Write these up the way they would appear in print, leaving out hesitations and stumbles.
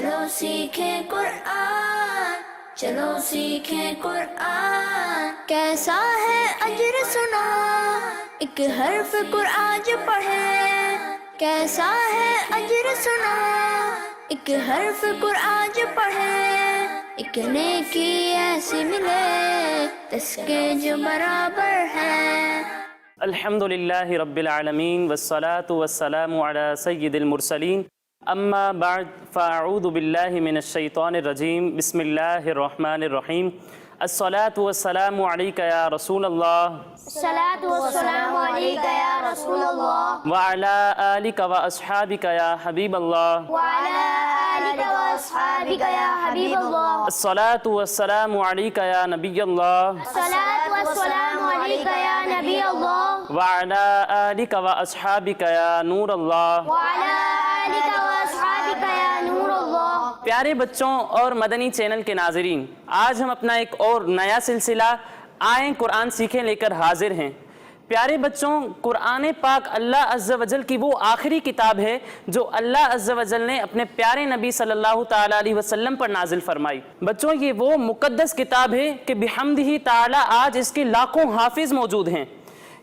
चलो सीखें कुरान, चलो सीखें कुरान। कैसा है अजर सुना एक हर्फ कुरान जो पढ़े, कैसा है अजर सुना एक हर्फ कुरान जो पढ़े। एक नेकी ऐसी मिले जिसके जो बराबर है। अल्हम्दुलिल्लाहि रब्बिल आलमीन वस्सलातु वस्सलामु अला सय्यिदिल मुरसलीन अम्मा बाद फ़अऊज़ु बिल्लाहि मिनश शैतानिर रजीम बिस्मिल्लाहिर रहमानिर रहीम। अस्सलातु वस्सलामु अलैका या रसूलल्लाह, अस्सलातु वस्सलामु अलैका या रसूलल्लाह, व अला आलिका व अस्हाबिका या हबीबल्लाह, व अला आलिका व अस्हाबिका या हबीबल्लाह। अस्सलातु वस्सलामु अलैका या नबियल्लाह, अस्सलातु वस्सलामु अलैका या नबियल्लाह, व अला आलिका व अस्हाबिका या नूरल्लाह। व अला आलिका व अस्हाबिका या नूरल्लाह। प्यारे बच्चों और मदनी चैनल के नाज़रीन, आज हम अपना एक और नया सिलसिला आएँ कुरान सीखें लेकर हाजिर हैं। प्यारे बच्चों, कुरान पाक अल्लाह अज़्ज़ा वजल की वो आखिरी किताब है जो अल्लाह अज़्ज़ा वजल ने अपने प्यारे नबी सल्लल्लाहु ताला अलैहि वसल्लम पर नाजिल फरमाई। बच्चों, ये वो मुक़द्दस किताब है कि बिहम्दिही ताला आज इसके लाखों हाफिज़ मौजूद हैं।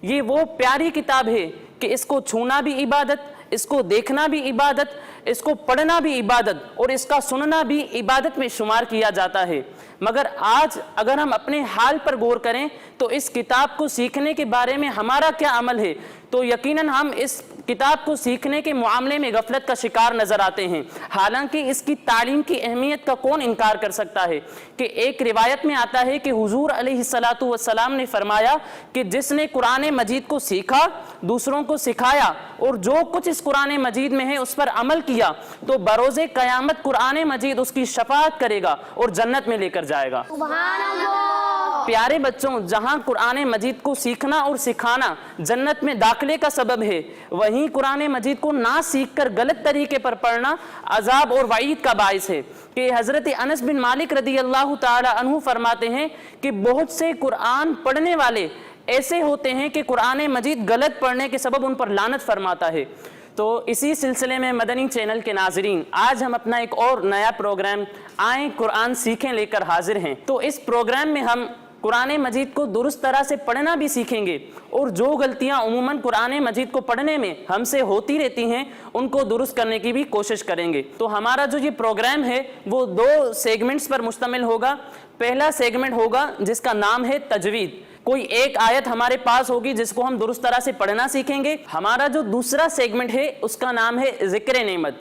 ये वो प्यारी किताब है कि इसको छूना भी इबादत, इसको देखना भी इबादत, इसको पढ़ना भी इबादत और इसका सुनना भी इबादत में शुमार किया जाता है। मगर आज अगर हम अपने हाल पर गौर करें तो इस किताब को सीखने के बारे में हमारा क्या अमल है, तो यकीनन हम इस किताब को सीखने के मामले में गफलत का शिकार नज़र आते हैं। हालांकि इसकी तालीम की अहमियत का कौन इनकार कर सकता है कि एक रिवायत में आता है कि हुजूर अलैहिस्सलातु वस्सलाम ने फरमाया कि जिसने कुरान मजीद को सीखा, दूसरों को सिखाया और जो कुछ इस कुरान मजीद में है उस पर अमल किया तो बरोज़े क़यामत कुरान मजीद उसकी शफाअत करेगा और जन्नत में लेकर जाएगा। सुभान अल्लाह। प्यारे बच्चों, जहाँ कुरान मजीद को सीखना और सिखाना जन्नत में दाखिले का सबब है, वहीं कुरान मजीद को ना सीख कर गलत तरीके पर पढ़ना अजाब और वईद का बाइस है। कि हज़रत अनस बिन मालिक रदी अल्लाह ताला अन्हु फरमाते हैं कि बहुत से कुरान पढ़ने वाले ऐसे होते हैं कि कुरान मजीद गलत पढ़ने के सबब उन पर लानत फरमाता है। तो इसी सिलसिले में मदनी चैनल के नाजरीन, आज हम अपना एक और नया प्रोग्राम आए कुरान सीखें लेकर हाजिर हैं। तो इस प्रोग्राम में हम कुरान मजीद को दुरुस्त तरह से पढ़ना भी सीखेंगे और जो गलतियां उमूमन कुरान मजीद को पढ़ने में हमसे होती रहती हैं उनको दुरुस्त करने की भी कोशिश करेंगे। तो हमारा जो ये प्रोग्राम है वो 2 सेगमेंट्स पर मुश्तमिल होगा। पहला सेगमेंट होगा जिसका नाम है तजवीद। कोई एक आयत हमारे पास होगी जिसको हम दुरुस्त तरह से पढ़ना सीखेंगे। हमारा जो दूसरा सेगमेंट है उसका नाम है ज़िक्र नेमत।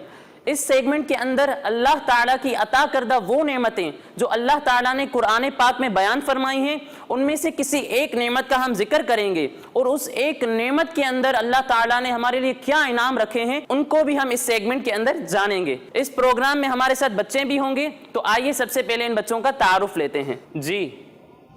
इस सेगमेंट के अंदर अल्लाह ताला की अता करदा वो नेमतें जो अल्लाह ताला ने कुरान पाक में बयान फरमाई हैं, उनमें से किसी एक नेमत का हम जिक्र करेंगे और उस एक नेमत के अंदर अल्लाह ताला ने हमारे लिए क्या इनाम रखे हैं उनको भी हम इस सेगमेंट के अंदर जानेंगे। इस प्रोग्राम में हमारे साथ बच्चे भी होंगे। तो आइए सबसे पहले इन बच्चों का तारुफ लेते हैं। जी,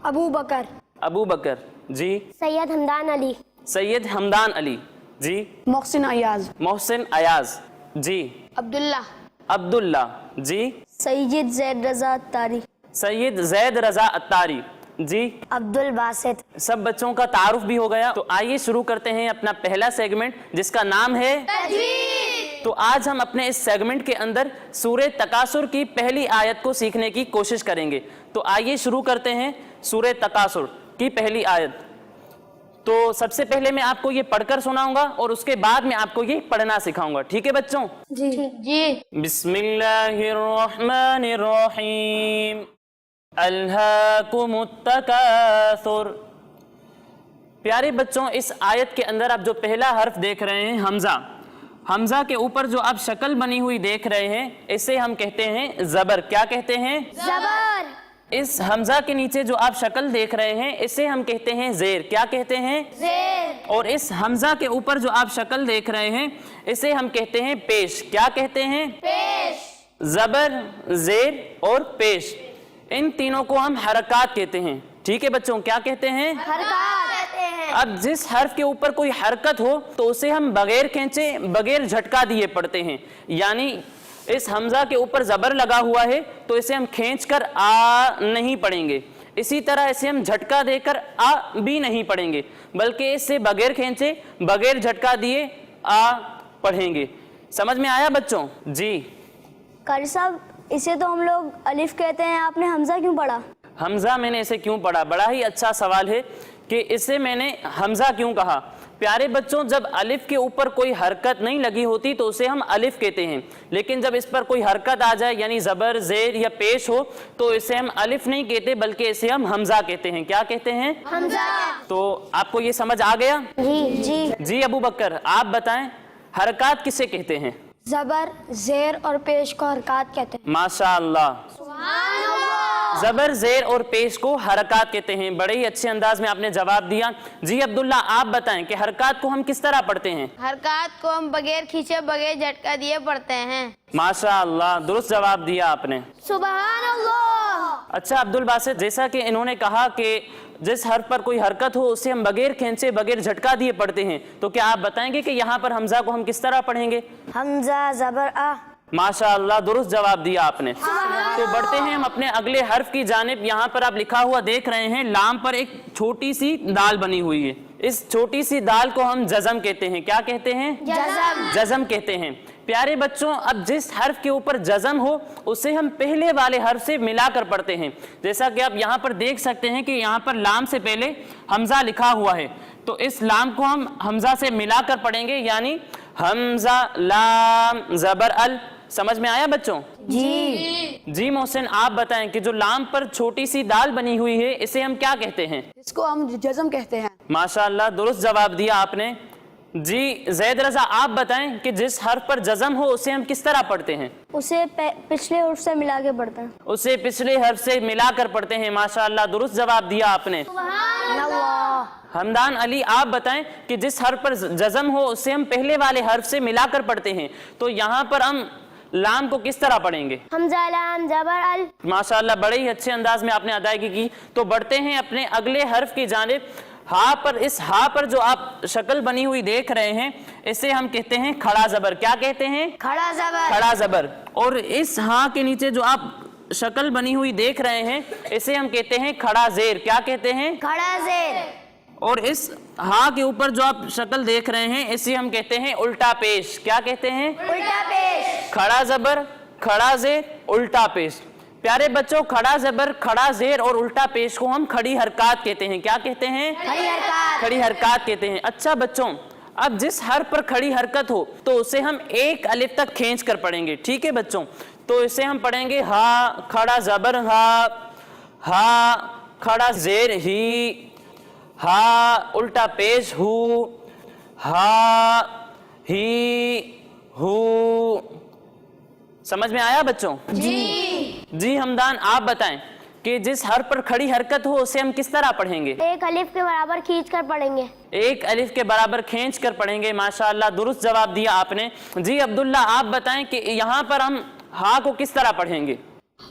अबू बकर। अबू बकर। जी, सैयद हमदान अली। सैयद हमदान अली। जी, मोहसिन अयाज। मोहसिन अयाज। जी, अब्दुल्ला। अब्दुल्ला। जी, सैयद ज़ैद रज़ा अत्तारी। सैयद ज़ैद रज़ा अत्तारी। जी, अब्दुल बासित। सब बच्चों का तारुफ भी हो गया। तो आइए शुरू करते हैं अपना पहला सेगमेंट जिसका नाम है तजवीद। तो आज हम अपने इस सेगमेंट के अंदर सूरह तकासुर की पहली आयत को सीखने की कोशिश करेंगे। तो आइए शुरू करते हैं सूरह तकासुर की पहली आयत। तो सबसे पहले मैं आपको ये पढ़कर सुनाऊंगा और उसके बाद मैं आपको ये पढ़ना सिखाऊंगा। ठीक है बच्चों? जी जी। बिस्मिल्लाहिर्रहमानिर्रहीम। अल्हाकुमुत तकासुर। प्यारे बच्चों, इस आयत के अंदर आप जो पहला हर्फ देख रहे हैं हमजा, हमजा के ऊपर जो आप शक्ल बनी हुई देख रहे हैं इसे हम कहते हैं जबर। क्या कहते हैं? जबर। इस हमजा के नीचे जो आप शक्ल देख रहे हैं इसे हम कहते हैं जेर। क्या कहते हैं? जेर। और इस हमजा के ऊपर जो आप शक्ल देख रहे हैं इसे हम कहते हैं पेश। क्या कहते हैं? पेश। जबर, जेर और पेश, इन तीनों को हम हरकत कहते हैं। ठीक है बच्चों, क्या कहते हैं? हरकत कहते हैं। अब जिस हर्फ के ऊपर कोई हरकत हो तो उसे हम बगैर खींचे, बगैर झटका दिए पढ़ते हैं। यानी इस हमजा के ऊपर जबर लगा हुआ है तो इसे हम खींचकर आ नहीं पढ़ेंगे, इसी तरह इसे हम झटका देकर आ भी नहीं पढ़ेंगे, बल्कि इससे बगैर खींचे, बगैर झटका दिए आ पढ़ेंगे। समझ में आया बच्चों? जी। कारी साहब, इसे तो हम लोग अलिफ कहते हैं, आपने हमजा क्यों पढ़ा? हमजा मैंने इसे क्यों पढ़ा? बड़ा ही अच्छा सवाल है कि इसे मैंने हमजा क्यों कहा। प्यारे बच्चों, जब अलिफ के ऊपर कोई हरकत नहीं लगी होती तो उसे हम अलिफ कहते हैं, लेकिन जब इस पर कोई हरकत आ जाए यानी ज़बर, ज़ेर या पेश हो तो इसे हम अलिफ नहीं कहते बल्कि इसे हम हमजा कहते हैं। क्या कहते हैं? हमजा। तो आपको ये समझ आ गया? जी। अबू बकर आप बताएं, हरकत किसे कहते हैं? ज़बर, ज़ेर और पेश को हरकत कहते हैं। माशाअल्लाह, ज़बर, ज़ेर और पेश को हरकत कहते हैं। बड़े ही अच्छे अंदाज में आपने जवाब दिया। जी अब्दुल्ला आप बताएं कि हरकत को हम किस तरह पढ़ते हैं? हरकत को हम बगैर खींचे बगैर झटका दिए पढ़ते हैं। माशाअल्लाह, दुरुस्त जवाब दिया आपने। सुभान अल्लाह। अच्छा अब्दुल बासित, जैसा कि इन्होंने कहा कि जिस हर्फ पर कोई हरकत हो उसे हम बगैर खींचे बगैर झटका दिए पढ़ते हैं, तो क्या आप बताएंगे कि यहाँ पर हमजा को हम किस तरह पढ़ेंगे? हमजा ज़बर आ। माशाअल्लाह, दुरुस्त जवाब दिया आपने। तो बढ़ते हैं हम अपने अगले हर्फ की जानिब। यहाँ पर आप लिखा हुआ देख रहे हैं, लाम पर एक छोटी सी दाल बनी हुई है। इस छोटी सी दाल को हम जज़म कहते हैं। क्या कहते हैं? जज़म कहते हैं। प्यारे बच्चों, अब जिस हर्फ के ऊपर जज़म हो उसे हम पहले वाले हर्फ से मिलाकर पढ़ते हैं। जैसा कि आप यहाँ पर देख सकते हैं कि यहाँ पर लाम से पहले हमजा लिखा हुआ है, तो इस लाम को हम हमजा से मिलाकर पढ़ेंगे, यानी हमजा लाम ज़बर अल। समझ में आया बच्चों? जी मोहसिन आप बताएं कि जो लाम पर छोटी सी दाल बनी हुई है इसे हम क्या कहते हैं? इसको हम जज़म कहते हैं। माशाअल्लाह, दुरुस्त जवाब दिया आपने। जी ज़ैद रज़ा आप बताएं कि जिस हर्फ पर जज़म हो उसे हम किस तरह पढ़ते हैं? उसे पिछले हर्फ से मिला के पढ़ते हैं। उसे पिछले हर्फ से मिलाकर पढ़ते हैं। माशाअल्लाह, दुरुस्त जवाब दिया आपने। हमदान अली आप बताएं कि जिस हर्फ पर जज़म हो उसे हम पहले वाले हर्फ से मिलाकर पढ़ते हैं, तो यहाँ पर हम लाम को किस तरह पढ़ेंगे? हमजा लाम ज़बर अल। माशाअल्लाह, बड़े ही अच्छे अंदाज में आपने अदायगी की। तो बढ़ते हैं अपने अगले हर्फ की जानिब। हा पर, इस हा पर जो आप शक्ल बनी हुई देख रहे हैं इसे हम कहते हैं खड़ा ज़बर। क्या कहते हैं? खड़ा ज़बर। खड़ा ज़बर। और इस हा के नीचे जो आप शक्ल बनी हुई देख रहे हैं इसे हम कहते हैं खड़ा ज़ेर। क्या कहते हैं? खड़ा ज़ेर। और इस हा के ऊपर जो आप शक्ल देख रहे हैं इसे हम कहते हैं उल्टा पेश। क्या कहते हैं? उल्टा पेश। खड़ा ज़बर, खड़ा ज़ेर, उल्टा पेश। प्यारे बच्चों, खड़ा ज़बर, खड़ा ज़ेर और उल्टा पेश को हम खड़ी हरकत कहते हैं। क्या कहते हैं? खड़ी हरकत कहते हैं। अच्छा बच्चों, अब जिस हर्फ पर खड़ी हरकत हो तो उसे हम एक अलिफ तक खींच कर पढ़ेंगे। ठीक है बच्चों? तो इसे हम पढ़ेंगे हा, खड़ा ज़बर हा, खड़ा ज़ेर ही, हा, उल्टा पेश हु, हा, ही, हु। समझ में आया बच्चों? जी हमदान आप बताएं कि जिस हर्फ पर खड़ी हरकत हो उसे हम किस तरह पढ़ेंगे? एक अलिफ के बराबर खींच कर पढ़ेंगे। एक अलिफ के बराबर खींच कर पढ़ेंगे। माशाअल्लाह, दुरुस्त जवाब दिया आपने। जी अब्दुल्ला आप बताएं कि यहाँ पर हम हा को किस तरह पढ़ेंगे?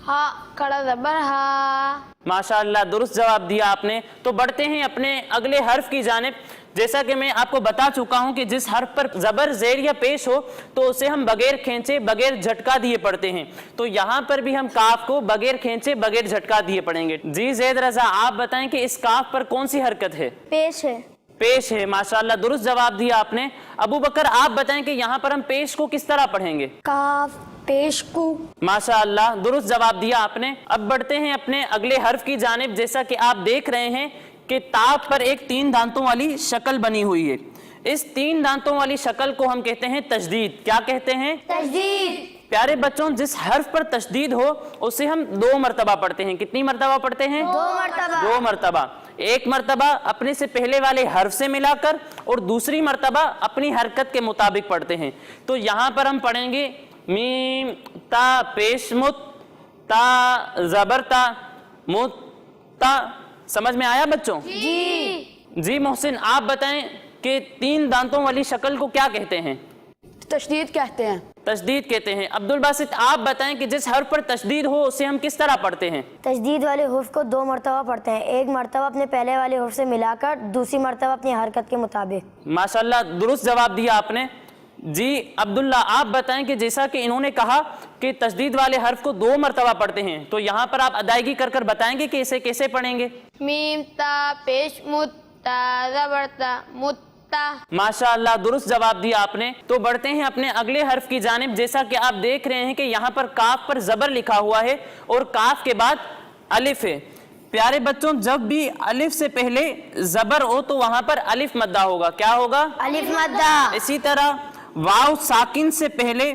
हा, खड़ा ज़बर हा। माशाअल्लाह, दुरुस्त जवाब दिया आपने। तो बढ़ते हैं अपने अगले हर्फ की जानिब। जैसा कि मैं आपको बता चुका हूं कि जिस हर्फ पर ज़बर, ज़ेर या पेश हो तो उसे हम बगैर खींचे बगैर झटका दिए पढ़ते हैं, तो यहाँ पर भी हम काफ को बगैर खींचे बगैर झटका दिए पढ़ेंगे। जी ज़ैद रज़ा आप बताएं कि इस काफ पर कौन सी हरकत है? पेश है। पेश है। माशाअल्लाह, दुरुस्त जवाब दिया आपने। अबू बकर आप बताएं कि यहाँ पर हम पेश को किस तरह पढ़ेंगे? काफ पेश को। माशाअल्लाह, दुरुस्त जवाब दिया आपने। अब बढ़ते हैं अपने अगले हर्फ की जानिब। जैसा कि आप देख रहे हैं कि ताप पर एक 3 दांतों वाली शक्ल बनी हुई है। इस 3 दांतों वाली शक्ल को हम कहते हैं तशदीद। क्या कहते हैं? तशदीद। प्यारे बच्चों, जिस हर्फ पर तशदीद हो उसे हम 2 मरतबा पढ़ते हैं। कितनी मरतबा पढ़ते हैं? 2 मरतबा। 2 मरतबा। एक मरतबा अपने से पहले वाले हर्फ से मिलाकर और दूसरी मरतबा अपनी हरकत के मुताबिक पढ़ते हैं। तो यहाँ पर हम पढ़ेंगे मीम ता पेश मुत, ता ज़बर ता, मुत ता। समझ में आया बच्चों? जी मोहसिन आप बताएं कि 3 दांतों वाली शक्ल को क्या कहते हैं? तशदीद कहते हैं। तशदीद कहते हैं। अब्दुल बासित आप बताएं कि जिस हर्फ पर तशदीद हो उसे हम किस तरह पढ़ते हैं? तशदीद वाले हुर्फ को 2 मरतबा पढ़ते हैं। एक मरतबा अपने पहले वाले हुर्फ से मिलाकर, दूसरी मरतबा अपनी हरकत के मुताबिक। माशाअल्लाह, दुरुस्त जवाब दिया आपने। जी अब्दुल्ला आप बताएं कि जैसा कि इन्होंने कहा कि तशदीद वाले हर्फ को 2 मरतबा पढ़ते हैं, तो यहाँ पर आप अदायगी कर कर बताएंगे कि इसे कैसे पढ़ेंगे? मीम ता पेश मुत, ता ज़बर ता, मुत माशाअल्लाह, दुरुस्त जवाब दिया आपने। तो बढ़ते हैं अपने अगले हर्फ की जानिब। जैसा कि आप देख रहे हैं कि यहाँ पर काफ पर जबर लिखा हुआ है और काफ के बाद अलिफ है। प्यारे बच्चों, जब भी अलिफ से पहले जबर हो तो वहां पर अलिफ मद्दा होगा। क्या होगा? अलिफ मद्दा। इसी तरह वाव साकिन से पहले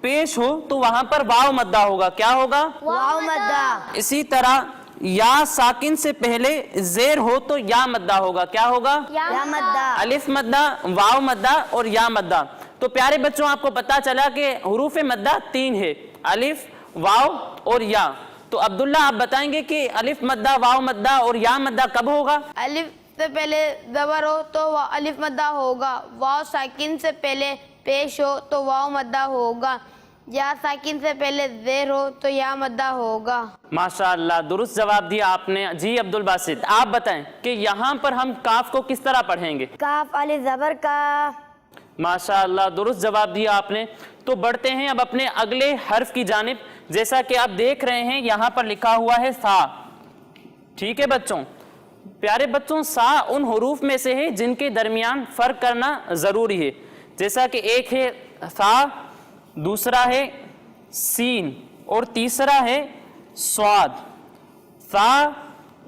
पेश हो तो वहां पर वाव मद्दा होगा। क्या होगा? वाव मद्दा। इसी तरह या साकिन से पहले जेर हो तो या मद्दा होगा। क्या होगा? या मद्दा। अलिफ मद्दा, वाव मद्दा और या मद्दा। तो प्यारे बच्चों, आपको पता चला कि हुरूफ मद्दा 3 है, अलिफ, वाव और या। तो अब्दुल्ला, आप बताएंगे कि अलिफ मद्दा, वाव मद्दा और या मद्दा कब होगा? अलिफ से पहले जबर हो तो अलिफ मद्दा होगा, वाव साकिन से पहले पेश हो तो वाव मद्दा होगा, या साकिन से पहले जेर हो तो या मद्दा होगा। माशाअल्लाह, दुरुस्त जवाब दिया आपने। जी अब्दुल बासित, आप बताएं कि यहाँ पर हम काफ को किस तरह पढ़ेंगे? काफ अलिफ जबर का। माशाअल्लाह, दुरुस्त जवाब दिया आपने। तो बढ़ते हैं अब अपने अगले हर्फ की जानिब। जैसा कि आप देख रहे हैं यहाँ पर लिखा हुआ है सा। ठीक है बच्चों, प्यारे बच्चों, सा उन हुरूफ में से है जिनके दरमियान फर्क करना जरूरी है। जैसा कि एक है सा, दूसरा है सीन और तीसरा है स्वाद। सा,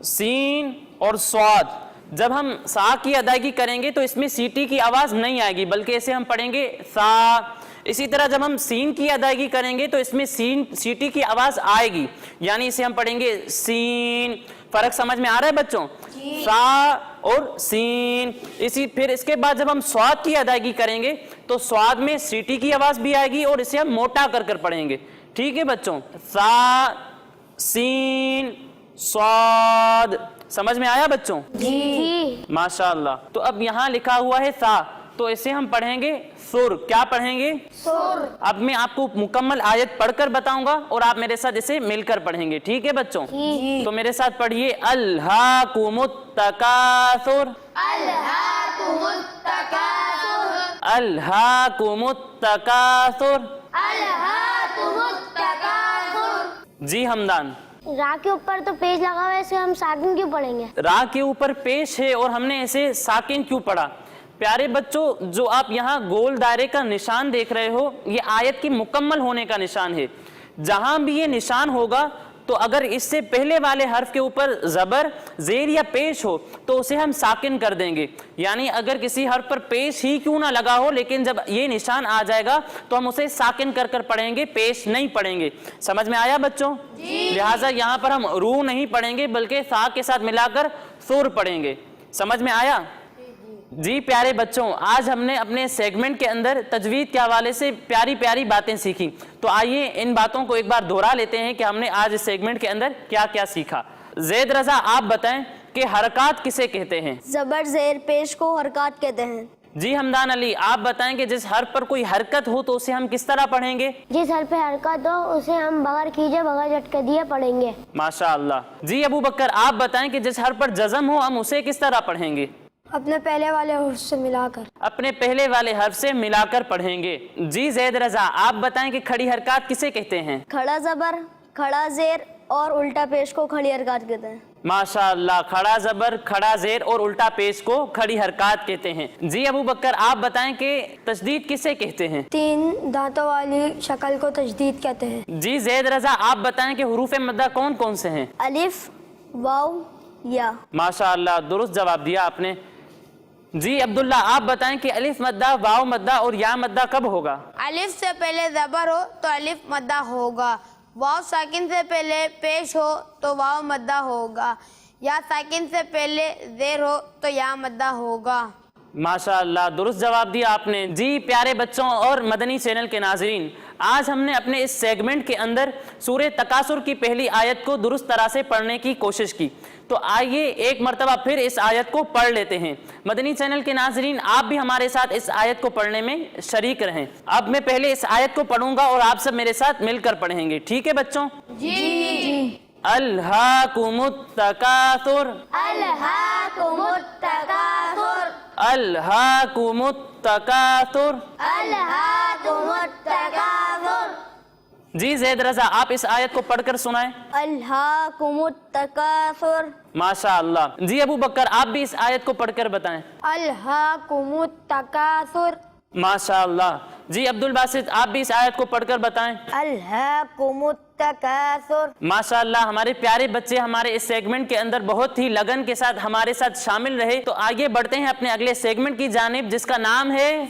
सीन और स्वाद। जब हम सा की अदायगी करेंगे तो इसमें सीटी की आवाज नहीं आएगी, बल्कि इसे हम पढ़ेंगे सा। इसी तरह जब हम सीन की अदायगी करेंगे तो इसमें सीटी की आवाज आएगी, यानी इसे हम पढ़ेंगे सीन। फर्क समझ में आ रहा है बच्चों? सा और सीन। फिर इसके बाद जब हम स्वाद की अदायगी करेंगे तो स्वाद में सीटी की आवाज भी आएगी और इसे हम मोटा कर पढ़ेंगे। ठीक है बच्चों? सा, सीन, स्वाद। समझ में आया बच्चों? जी। माशाअल्लाह। तो अब यहाँ लिखा हुआ है सा, तो इसे हम पढ़ेंगे सुर। क्या पढ़ेंगे? सुर। अब मैं आपको मुकम्मल आयत पढ़कर बताऊंगा और आप मेरे साथ इसे मिलकर पढ़ेंगे। ठीक है बच्चों? तो मेरे साथ पढ़िए, अल्हाकुमुत तकासुर, अल्हाकुमुत तकासुर, अल्हाकुमुत तकासुर, अल्हाकुमुत तकासुर। जी हमदान। रा के ऊपर तो पेज लगा हुआ है, इसे हम साकिन क्यों पढ़ेंगे? रा के ऊपर पेश है और हमने इसे साकिन क्यों पढ़ा? प्यारे बच्चों, जो आप यहाँ गोल दायरे का निशान देख रहे हो, ये आयत की मुकम्मल होने का निशान है। जहां भी ये निशान होगा तो अगर इससे पहले वाले हर्फ के ऊपर जबर, जेर या पेश हो तो उसे हम साकिन कर देंगे। यानी अगर किसी हर्फ पर पेश ही क्यों ना लगा हो, लेकिन जब ये निशान आ जाएगा तो हम उसे साकिन कर पढ़ेंगे, पेश नहीं पढ़ेंगे। समझ में आया बच्चों? लिहाजा यहाँ पर हम रू नहीं पढ़ेंगे बल्कि सा के साथ मिलाकर सुर पढ़ेंगे। समझ में आया? जी प्यारे बच्चों, आज हमने अपने सेगमेंट के अंदर तजवीद के हवाले से प्यारी प्यारी बातें सीखी। तो आइए इन बातों को एक बार दोहरा लेते हैं कि हमने आज इस सेगमेंट के अंदर क्या क्या सीखा। जैद रजा, आप बताएं कि हरकत किसे कहते हैं? जबर जेर पेश को हरकत कहते हैं। जी हमदान अली, आप बताएं कि जिस हर्फ पर कोई हरकत हो तो उसे हम किस तरह पढ़ेंगे? जिस हर्फ पे हरकत हो उसे हम बगैर खींचे बगैर झटके दिए पढ़ेंगे। माशाअल्लाह। जी अबू बकर, आप बताएं कि जिस हर्फ पर जज़म हो हम उसे किस तरह पढ़ेंगे? अपने पहले वाले हर्फ से मिलाकर। अपने पहले वाले हर्फ से मिलाकर पढ़ेंगे। जी जैद रजा, आप बताएं कि खड़ी हरकत किसे कहते हैं? खड़ा जबर, खड़ा जेर और उल्टा पेश को खड़ी हरकत कहते हैं। माशाअल्लाह, खड़ा जबर, खड़ा जेर और उल्टा पेश को खड़ी हरकत कहते हैं। जी अबू बकर, आप बताएं कि तशदीद किसे कहते हैं? 3 दांतों वाली शक्ल को तशदीद कहते हैं। जी जैद रजा, आप बताएं कि हुरूफ मद्दा कौन कौन से हैं? अलिफ, वाव, या। माशाअल्लाह, दुरुस्त जवाब दिया आपने। जी अब्दुल्ला, आप बताएं कि अलिफ मद्दा, वाव मद्दा और या मद्दा कब होगा? अलिफ से पहले जबर हो तो अलिफ मद्दा होगा, वाव साकिन से पहले पेश हो तो वाव मद्दा होगा, या साकिन से पहले जेर हो तो या मद्दा होगा। माशाअल्लाह, दुरुस्त जवाब दिया आपने। जी प्यारे बच्चों और मदनी चैनल के नाजरीन, आज हमने अपने इस सेगमेंट के अंदर सूरह तकासुर की पहली आयत को दुरुस्त तरह से पढ़ने की कोशिश की। तो आइए एक मरतबा फिर इस आयत को पढ़ लेते हैं। मदनी चैनल के नाजरीन, आप भी हमारे साथ इस आयत को पढ़ने में शरीक रहें। अब मैं पहले इस आयत को पढ़ूंगा और आप सब मेरे साथ मिलकर पढ़ेंगे। ठीक है बच्चों? जी। अल्हाकुमुत तकासुर, अल्हाकुमुत तकासुर, अल्हाकुमुत तकासुर, अल्हाकुमुत तकासुर। जी ज़ैद रज़ा, आप इस आयत को पढ़कर सुनाएं। अल्हाकुमुत तकासुर। माशाअल्लाह। जी अबू बकर, आप भी इस आयत को पढ़कर बताएं। अल्हाकुमुत तकासुर। माशाअल्लाह। जी अब्दुल बासित, आप भी इस आयत को पढ़कर बताएं। अल्हाकुमुत तकासुर। माशाअल्लाह, हमारे प्यारे बच्चे हमारे इस सेगमेंट के अंदर बहुत ही लगन के साथ हमारे साथ शामिल रहे। तो आगे बढ़ते हैं अपने अगले सेगमेंट की जानिब, जिसका नाम है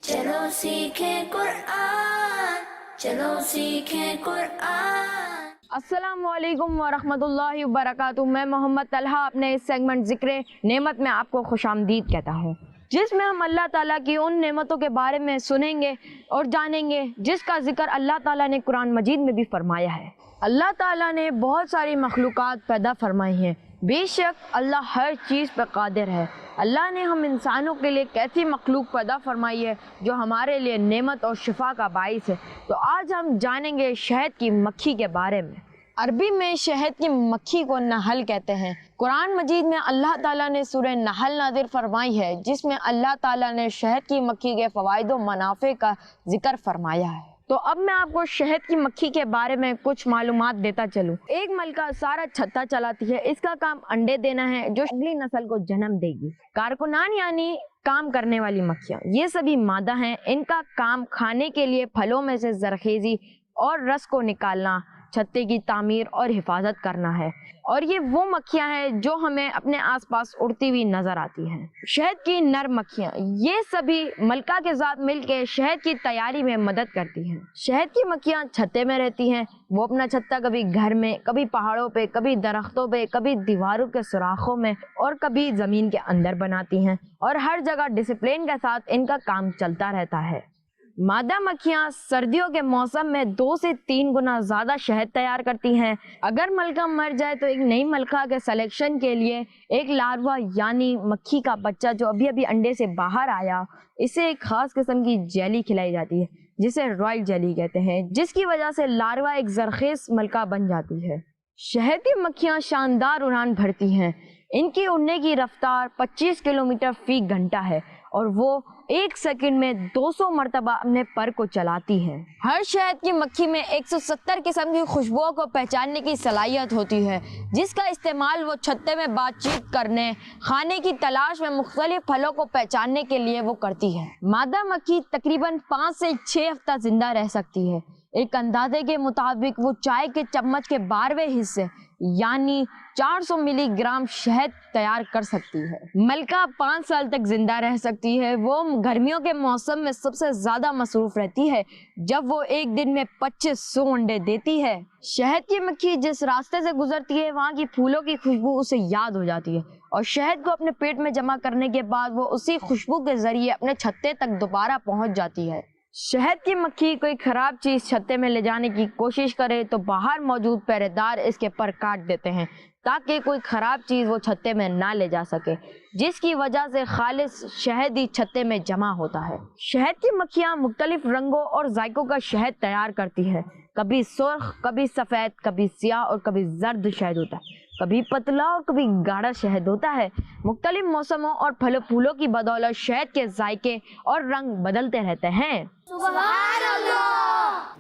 चलो सीखें कुरान, चलो सीखें कुरान। अस्सलामुअलैकुम वरहमतुल्लाहि वबरकातुहू। मैं मोहम्मद तलहा अपने इस सेगमेंट ज़िक्र नेमत में आपको खुशामदीद कहता हूँ, जिसमें हम अल्लाह ताला की उन नेमतों के बारे में सुनेंगे और जानेंगे जिसका जिक्र अल्लाह ताला ने कुरान मजीद में भी फरमाया है। अल्लाह ताला ने बहुत सारी मखलूक़ात पैदा फरमाई हैं। बेशक अल्लाह हर चीज़ पर कादिर है। अल्लाह ने हम इंसानों के लिए एक ऐसी मखलूक पैदा फरमाई है जो हमारे लिए नेमत और शिफा का बाइस है। तो आज हम जानेंगे शहद की मक्खी के बारे में। अरबी में शहद की मक्खी को नहल कहते हैं। कुरान मजीद में अल्लाह ताला ने सूरह नहल नाज़िल फरमाई है, जिसमें अल्लाह ताला ने शहद की मक्खी के फ़वाइद व मनाफ़े का जिक्र फरमाया है। तो अब मैं आपको शहद की मक्खी के बारे में कुछ मालूमात देता चलूँ। एक मलका सारा छत्ता चलाती है। इसका काम अंडे देना है जो अगली नस्ल को जन्म देगी। कारकुनान यानी काम करने वाली मक्खियाँ, ये सभी मादा हैं। इनका काम खाने के लिए फलों में से जरखेज़ी और रस को निकालना, छत्ते की तामीर और हिफाजत करना है। और ये वो मक्खियाँ हैं जो हमें अपने आसपास उड़ती हुई नजर आती हैं। शहद की नर मक्खियाँ, ये सभी मलका के साथ मिलकर शहद की तैयारी में मदद करती हैं। शहद की मक्खियाँ छत्ते में रहती हैं। वो अपना छत्ता कभी घर में, कभी पहाड़ों पे, कभी दरख्तों पे, कभी दीवारों के सुराखों में और कभी जमीन के अंदर बनाती हैं। और हर जगह डिसिप्लिन के साथ इनका काम चलता रहता है। मादा मक्खियाँ सर्दियों के मौसम में 2 से 3 गुना ज़्यादा शहद तैयार करती हैं। अगर मलका मर जाए तो एक नई मलका के सिलेक्शन के लिए एक लार्वा यानी मक्खी का बच्चा जो अभी अभी अंडे से बाहर आया, इसे एक ख़ास किस्म की जेली खिलाई जाती है जिसे रॉयल जेली कहते हैं, जिसकी वजह से लार्वा एक जरखेज़ मलका बन जाती है। शहदी मक्खियाँ शानदार उड़ान भरती हैं। इनकी उड़ने की रफ्तार 25 किलोमीटर फी घंटा है और वो 1 सेकंड में 200 मरतबा अपने पर को चलाती है। हर शहद की मक्खी में 170 किस्म की खुशबुओं को पहचानने की सलाहियत होती है, जिसका इस्तेमाल वो छत्ते में बातचीत करने, खाने की तलाश में मुख्तलिफ फलों को पहचानने के लिए वो करती है। मादा मक्खी तकरीबन 5 से 6 हफ्ता जिंदा रह सकती है। एक अंदाजे के मुताबिक वो चाय के चम्मच के 12वें हिस्से यानी 400 मिलीग्राम शहद तैयार कर सकती है। मलका 5 साल तक जिंदा रह सकती है। वो गर्मियों के मौसम में सबसे ज्यादा मसरूफ रहती है, जब वो एक दिन में 2500 अंडे देती है। शहद की मक्खी जिस रास्ते से गुजरती है, वहाँ की फूलों की खुशबू उसे याद हो जाती है और शहद को अपने पेट में जमा करने के बाद वो उसी खुशबू के जरिए अपने छत्ते तक दोबारा पहुँच जाती है। शहद की मक्खी कोई खराब चीज छत्ते में ले जाने की कोशिश करे तो बाहर मौजूद पहरेदार इसके पर काट देते हैं ताकि कोई खराब चीज वो छत्ते में ना ले जा सके, जिसकी वजह से खालिस शहद ही छत्ते में जमा होता है। शहद की मक्खियाँ मुख्तलिफ रंगों और जायकों का शहद तैयार करती है। कभी सुर्ख, कभी सफ़ेद, कभी सियाह और कभी जर्द शहद होता है। कभी पतला और कभी गाढ़ा शहद होता है। मुख्तलिफ मौसमों और फलों फूलों की बदौलत शहद के जायके और रंग बदलते रहते हैं।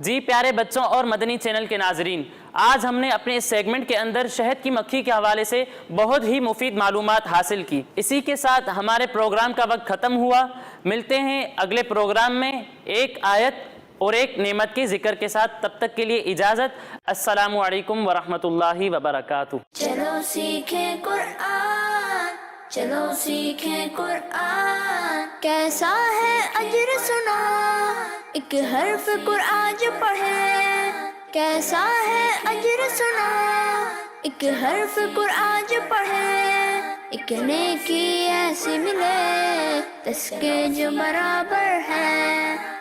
जी प्यारे बच्चों और मदनी चैनल के नाजरीन, आज हमने अपने इस सेगमेंट के अंदर शहद की मक्खी के हवाले से बहुत ही मुफीद मालूमात हासिल की। इसी के साथ हमारे प्रोग्राम का वक्त ख़त्म हुआ। मिलते हैं अगले प्रोग्राम में एक आयत और एक नेमत के जिक्र के साथ। तब तक के लिए इजाज़त। अस्सलामु अलैकुम वरहमतुल्लाहि वबरकातुहू। चलो सीखें कुरान, चलो सीखें कुरान। कैसा है अजर सुना, एक हर्फ कुरान जो पढ़े। कैसा है अजर सुना, एक हर्फ कुरान जो पढ़े। एक नेकी ऐसी मिले, तस्के जो बराबर है।